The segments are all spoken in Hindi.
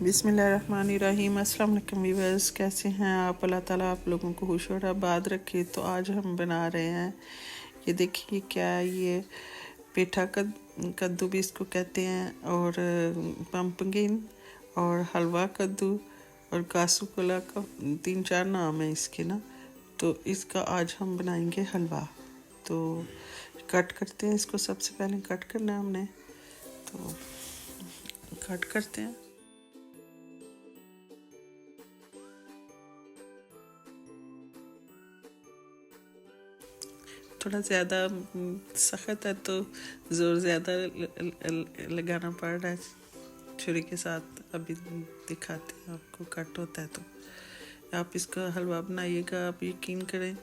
बिस्मिल्लाहिर्रहमानिर्रहीम। अस्सलाम वालेकुम व्यूअर्स, कैसे हैं आप? अल्लाह ताला आप लोगों को खुश और आबाद रखे। तो आज हम बना रहे हैं, ये देखिए क्या है, ये पेठा कद्दू भी इसको कहते हैं, और पम्पकिन और हलवा कद्दू और कासूकला का 3-4 नाम है इसके ना। तो इसका आज हम बनाएंगे हलवा। तो कट करते हैं इसको। सबसे पहले कट करना है हमने, तो कट करते हैं। थोड़ा ज़्यादा सख्त है तो ज़ोर ज़्यादा लगाना पड़ रहा है छुरी के साथ। अभी दिखाते हैं आपको, कट होता है तो आप इसका हलवा बनाइएगा। आप यकीन करें,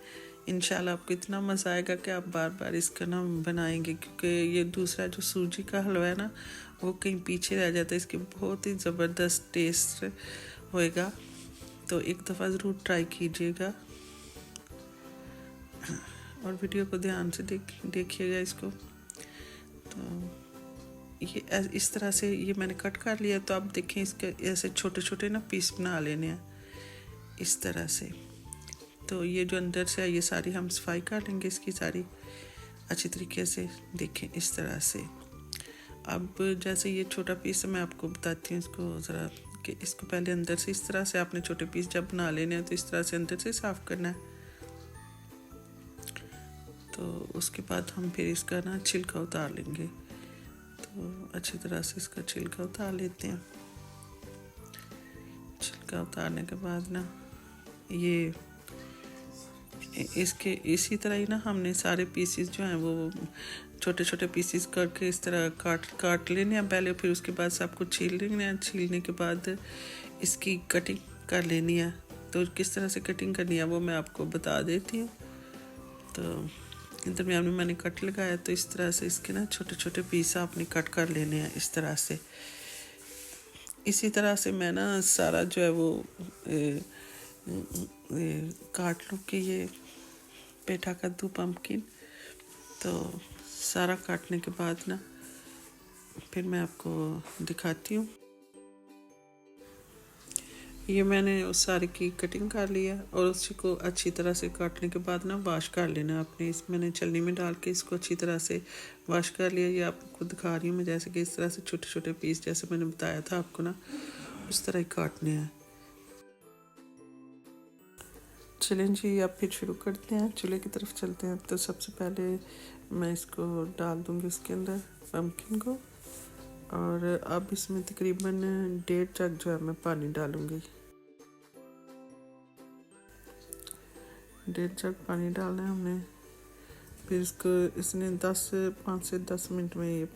इंशाल्लाह आपको इतना मज़ा आएगा कि आप बार बार इसका ना बनाएंगे, क्योंकि ये दूसरा जो सूजी का हलवा है ना, वो कहीं पीछे रह जाता है। इसके बहुत ही ज़बरदस्त टेस्ट होएगा, तो एक दफ़ा ज़रूर ट्राई कीजिएगा और वीडियो को ध्यान से देखिएगा इसको। तो ये इस तरह से ये मैंने कट कर लिया। तो आप देखें, इसके ऐसे छोटे छोटे ना पीस बना लेने हैं इस तरह से। तो ये जो अंदर से है, ये सारी हम सफाई कर लेंगे इसकी सारी अच्छी तरीके से। देखें इस तरह से। अब जैसे ये छोटा पीस मैं आपको बताती हूँ इसको ज़रा, कि इसको पहले अंदर से इस तरह से आपने छोटे पीस जब बना लेने हैं, तो इस तरह से अंदर से साफ़ करना है। तो उसके बाद हम फिर इसका ना छिलका उतार लेंगे। तो अच्छी तरह से इसका छिलका उतार लेते हैं। छिलका उतारने के बाद ना ये इसके इसी तरह ही ना हमने सारे पीसेस जो हैं वो छोटे छोटे पीसेस करके इस तरह काट लेने हैं पहले। फिर उसके बाद से आपको छील लेने हैं। छीलने के बाद इसकी कटिंग कर लेनी है। तो किस तरह से कटिंग करनी है वो मैं आपको बता देती हूँ। तो दरमियान में मैंने कट लगाया, तो इस तरह से इसके ना छोटे छोटे पीस आपने कट कर लेने हैं इस तरह से। इसी तरह से मैं ना सारा जो है वो काट लूँ कि ये पेठा कद्दू पम्पकिन। तो सारा काटने के बाद ना फिर मैं आपको दिखाती हूँ। ये मैंने उस सारे की कटिंग कर लिया और उसी को अच्छी तरह से काटने के बाद ना वॉश कर लेना आपने। इस मैंने छलनी में डाल के इसको अच्छी तरह से वॉश कर लिया। ये आपको दिखा रही हूँ मैं, जैसे कि इस तरह से छोटे छोटे पीस जैसे मैंने बताया था आपको ना, उस तरह ही काटने हैं। चलें जी, अब फिर शुरू करते हैं, चूल्हे की तरफ चलते हैं। तो सबसे पहले मैं इसको डाल दूँगी इसके अंदर पम्पकिन को, और अब इसमें तकरीबन 1.5 जग जो है मैं पानी डालूँगी। 1.5 जग पानी डालना है हमने। फिर इसको इसने 5 से 10 मिनट में ये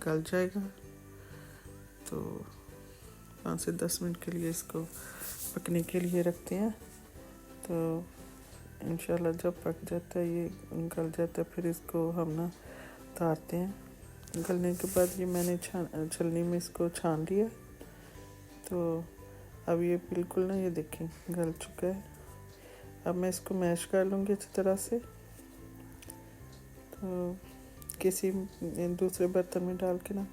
गल जाएगा। तो 5 से 10 मिनट के लिए इसको पकने के लिए रखते हैं। तो इंशाल्लाह जब पक जाता है, ये गल जाता है, फिर इसको हम ना उतारते हैं। गलने के बाद ये मैंने छलनी में इसको छान लिया। तो अब ये बिल्कुल ना, ये देखें गल चुका है। अब मैं इसको मैश कर लूँगी अच्छी तरह से। तो किसी दूसरे बर्तन में डाल के ना,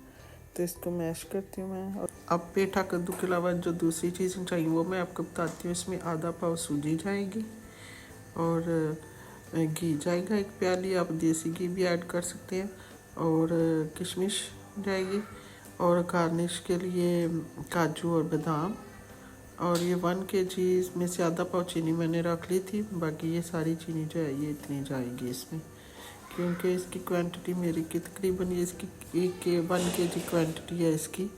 तो इसको मैश करती हूँ मैं। और अब पेठा कद्दू के अलावा जो दूसरी चीज़ें चाहिए वो मैं आपको बताती हूँ। इसमें आधा पाव सूजी जाएगी और घी जाएगा 1 प्याली। आप देसी घी भी ऐड कर सकते हैं। और किशमिश जाएगी, और गार्निश के लिए काजू और बादाम। और ये 1 kg में से आधा पाव चीनी मैंने रख ली थी। बाकी ये सारी चीनी जो है ये इतनी जाएगी इसमें, क्योंकि इसकी क्वांटिटी मेरी की तकरीबन ये इसकी 1 kg क्वांटिटी है इसकी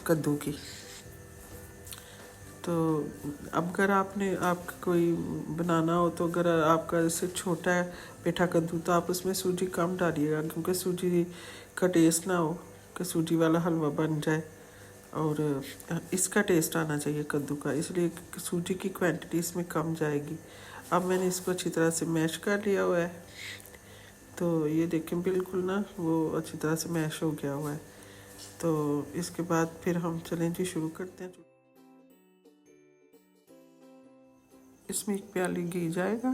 कद्दू की। तो अब अगर आपका कोई बनाना हो, तो अगर आपका जैसे छोटा है पेठा कद्दू, तो आप उसमें सूजी कम डालिएगा, क्योंकि सूजी का टेस्ट ना हो कि सूजी वाला हलवा बन जाए। और इसका टेस्ट आना चाहिए कद्दू का, इसलिए सूजी की क्वांटिटी इसमें कम जाएगी। अब मैंने इसको अच्छी तरह से मैश कर लिया हुआ है। तो ये देखें बिल्कुल ना वो अच्छी तरह से मैश हो गया हुआ है। तो इसके बाद फिर हम चलें जी, शुरू करते हैं। इसमें 1 प्याली घी जाएगा।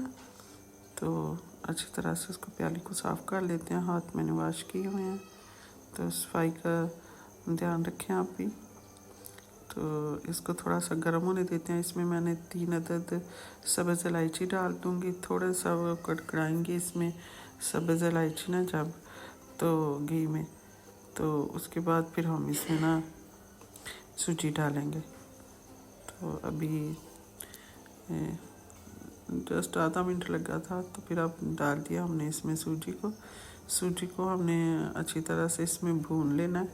तो अच्छी तरह से उसको प्याली को साफ़ कर लेते हैं। हाथ मैंने वॉश किए हुए हैं, तो सफाई का ध्यान रखें आप भी। तो इसको थोड़ा सा गर्म होने देते हैं। इसमें मैंने 3 अदद सब्ज़ इलायची डाल दूँगी, थोड़ा सा वो कड़कड़ाएंगे इसमें सब्ज़ इलायची ना जब तो घी में, तो उसके बाद फिर हम इसमें ना सूजी डालेंगे। तो अभी जस्ट आधा मिनट लगा था, तो फिर अब डाल दिया हमने इसमें सूजी को हमने अच्छी तरह से इसमें भून लेना है।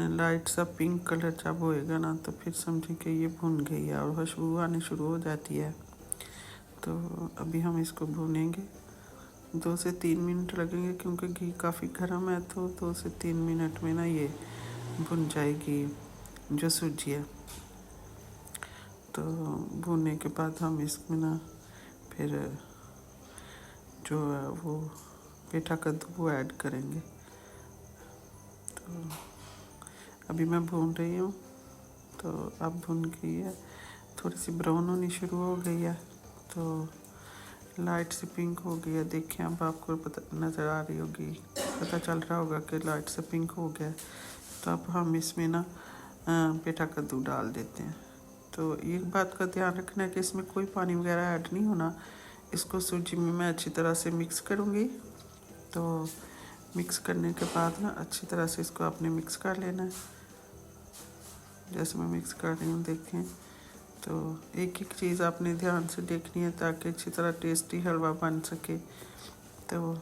लाइट सा पिंक कलर जब होएगा ना, तो फिर समझे कि ये भुन गई है और खुशबू आनी शुरू हो जाती है। तो अभी हम इसको भूनेंगे, 2 से 3 मिनट लगेंगे, क्योंकि घी काफ़ी गर्म है। तो 2 से 3 मिनट में ना ये भुन जाएगी जो सूजी है। तो भूनने के बाद हम इसमें ना फिर जो है वो पेठा कद्दू वो ऐड करेंगे। तो अभी मैं भून रही हूँ, तो अब भुन गई है, थोड़ी सी ब्राउन होनी शुरू हो गई है, तो लाइट सी पिंक हो गई है। देखें, अब आपको पता नज़र आ रही होगी, पता चल रहा होगा कि लाइट से पिंक हो गया है। तो अब हम इसमें ना पेठा कद्दू डाल देते हैं। तो एक बात का ध्यान रखना है कि इसमें कोई पानी वगैरह ऐड नहीं होना। इसको सूजी में मैं अच्छी तरह से मिक्स करूँगी। तो मिक्स करने के बाद ना अच्छी तरह से इसको आपने मिक्स कर लेना है, जैसे मैं मिक्स कर रही हूँ देखें। तो एक एक चीज़ आपने ध्यान से देखनी है ताकि अच्छी तरह टेस्टी हलवा बन सके। तो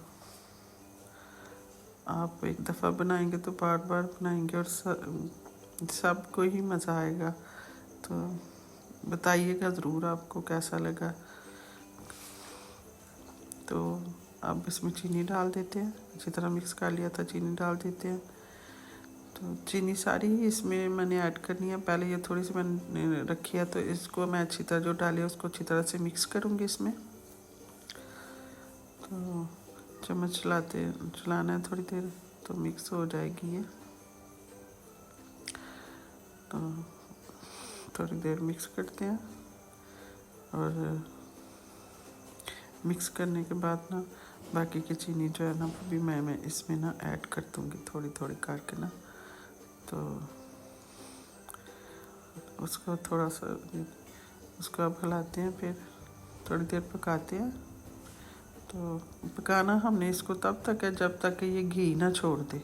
आप एक दफ़ा बनाएंगे तो बार बार बनाएंगे और सबको ही मज़ा आएगा। तो बताइएगा ज़रूर आपको कैसा लगा। तो अब इसमें चीनी डाल देते हैं, अच्छी तरह मिक्स कर लिया था, चीनी डाल देते हैं। तो चीनी सारी ही इसमें मैंने ऐड करनी है। पहले ये थोड़ी सी मैंने रखी है, तो इसको मैं अच्छी तरह जो डाली उसको अच्छी तरह से मिक्स करूँगी इसमें। तो चम्मच चलाना है थोड़ी देर, तो मिक्स हो जाएगी ये। तो थोड़ी देर मिक्स करते हैं, और मिक्स करने के बाद ना बाकी की चीनी जो है ना वो भी मैं इसमें ना ऐड कर दूँगी थोड़ी थोड़ी करके ना। तो उसको थोड़ा सा उसको अब हिलाते हैं, फिर थोड़ी देर पकाते हैं। तो पकाना हमने इसको तब तक है जब तक कि ये घी ना छोड़ दे।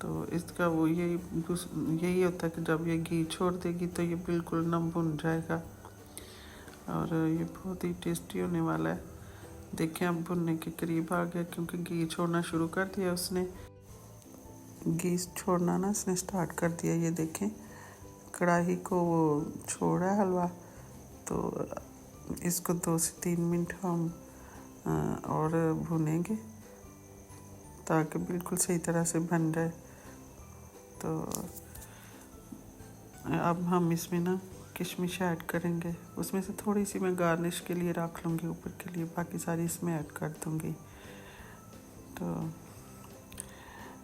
तो इसका वो यही होता है कि जब ये घी छोड़ देगी तो ये बिल्कुल नम भुन जाएगा और ये बहुत ही टेस्टी होने वाला है। देखें, अब भुनने के करीब आ गया, क्योंकि घी छोड़ना शुरू कर दिया उसने। घी छोड़ना ना इसने स्टार्ट कर दिया। ये देखें, कढ़ाई को वो छोड़ा है हलवा। तो इसको 2 से 3 मिनट हम और भुनेंगे ताकि बिल्कुल सही तरह से बन जाए। तो अब हम इसमें ना किशमिश ऐड करेंगे। उसमें से थोड़ी सी मैं गार्निश के लिए रख लूँगी ऊपर के लिए, बाकी सारी इसमें ऐड कर दूँगी। तो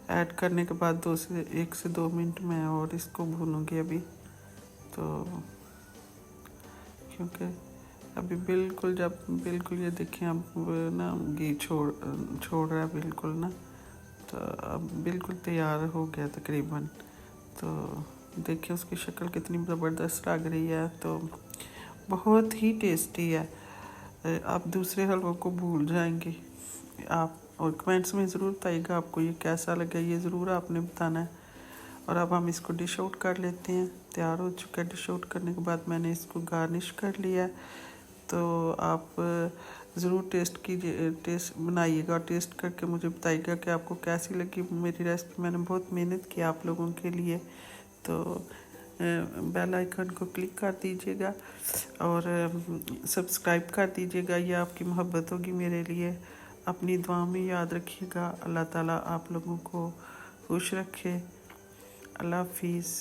ऐड करने के बाद 1 से 2 मिनट में और इसको भूनूँगी अभी। तो क्योंकि अभी बिल्कुल ये देखें, अब ना घी छोड़ रहा है बिल्कुल ना। तो अब बिल्कुल तैयार हो गया तकरीबन। तो देखिए उसकी शक्ल कितनी ज़बरदस्त लग रही है। तो बहुत ही टेस्टी है। आप दूसरे हलवों को भूल जाएंगे आप। और कमेंट्स में ज़रूर बताइएगा आपको ये कैसा लगा, ये ज़रूर आपने बताना है। और अब हम इसको डिश आउट कर लेते हैं। तैयार हो चुका है। डिश आउट करने के बाद मैंने इसको गार्निश कर लिया है। तो आप ज़रूर टेस्ट बनाइएगा, टेस्ट करके मुझे बताइएगा कि आपको कैसी लगी मेरी रेसिपी। मैंने बहुत मेहनत की आप लोगों के लिए। तो बेल आइकन को क्लिक कर दीजिएगा और सब्सक्राइब कर दीजिएगा। ये आपकी मोहब्बत होगी मेरे लिए। अपनी दुआ में याद रखिएगा। अल्लाह ताला आप लोगों को खुश रखे। अल्लाह हाफिज़।